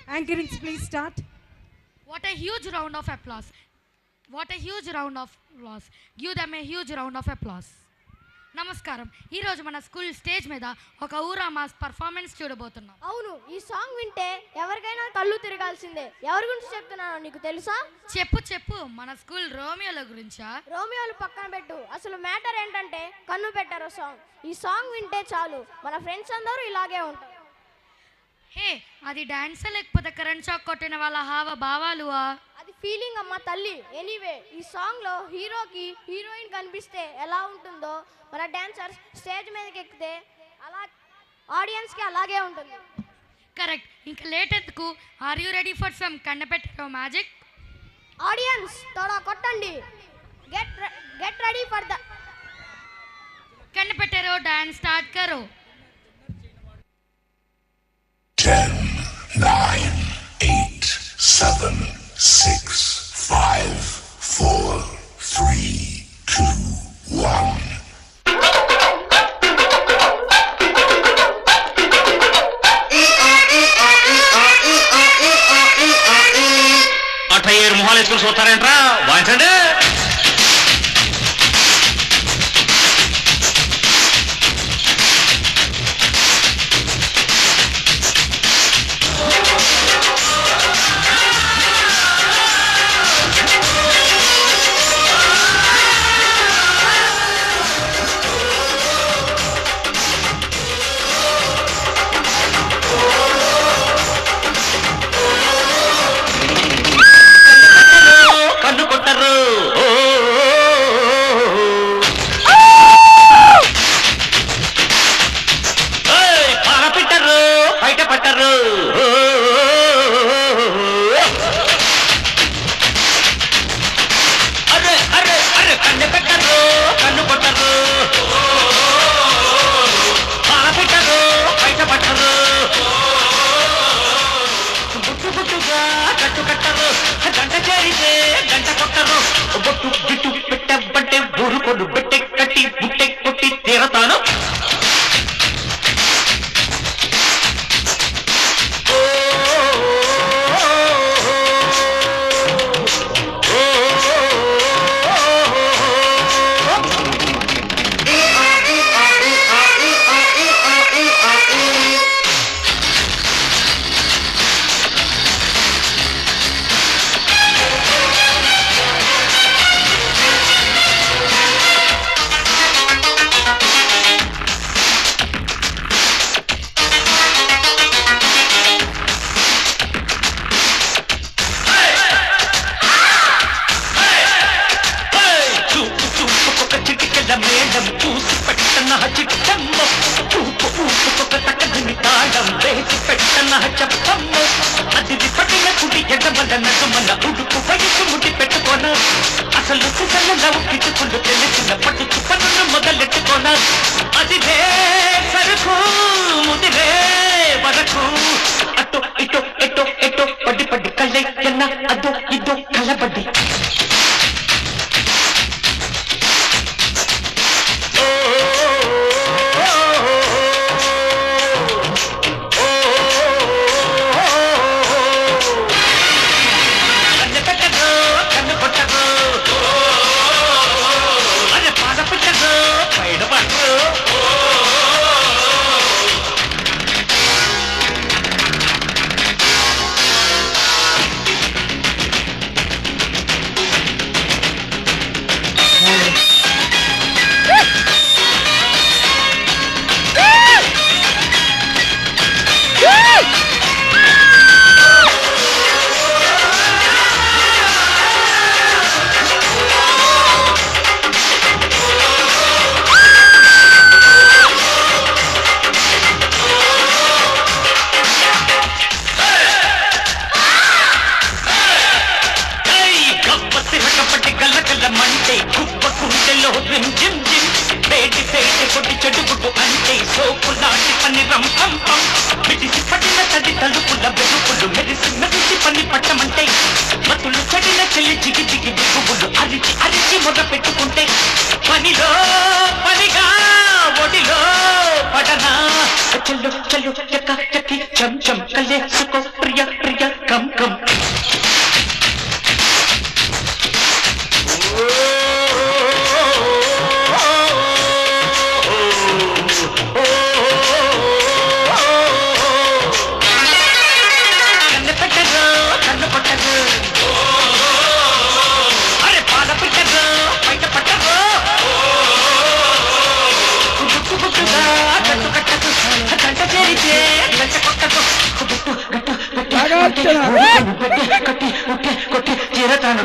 Anchorings, please start. What a huge round of applause. What a huge round of applause. Give them a huge round of applause. నమస్కారం. ఈరోజు మన school stage మీద ఒక ఊరా mass performance చూడబోతున్నాం. అవును, ఈ సాంగ్ వింటే ఎవరికైనా కళ్ళు తిరగాల్సిందే. ఎవరి గురించి చెప్తున్నానో నీకు తెలుసా? చెప్పు. మన స్కూల్ రోమియోల గురించా? రోమియోలు పక్కన పెట్టు, అసలు మ్యాటర్ ఏంటంటే కన్ను పెట్టారు సాంగ్. ఈ సాంగ్ వింటే చాలు మన ఫ్రెండ్స్ అందరూ ఇలాగే ఉంటారు. హే, అది డాన్స్ లేకపోతే కరెంట్ షాక్ కొట్టిన వాళ్ళ హావ భావాలు? అది ఫీలింగ్ అమ్మ తల్లి. ఎనీవే, ఈ సాంగ్ లో హీరోకి హీరోయిన్ కనిపిస్తే ఎలా ఉంటుందో మన డాన్సర్స్ స్టేజ్ మీదకి ఎక్కితే అలా ఆడియన్స్ కి అలాగే ఉంటుంది. కరెక్ట్. ఇంకా లేట్ ఎందుకు? Are you ready for some కన్నపెట్టరో మ్యాజిక్? ఆడియన్స్ తోడా కొట్టండి. గెట్ రెడీ ఫర్ ద కన్నపెట్టరో డాన్స్ స్టార్ట్ కరో. 10, 9, 8, 7, 6, 5, 4, 3, 2, 1. అట్లా 7 మొహాలు వేసుకుని చూస్తారేంట్రా? వాయించండి. అసలు తెలిసిన పట్టు పనులు మొదలెట్టుకోన అదిలే సరుకు ముదిలే వరకు అటు ఇటు ఎటో ఎటో పడి పడి కళ్ళెన్న అదో ఇదో కలబడి నాగార్జున కొట్టి కొట్టి కొట్టి చేరతాను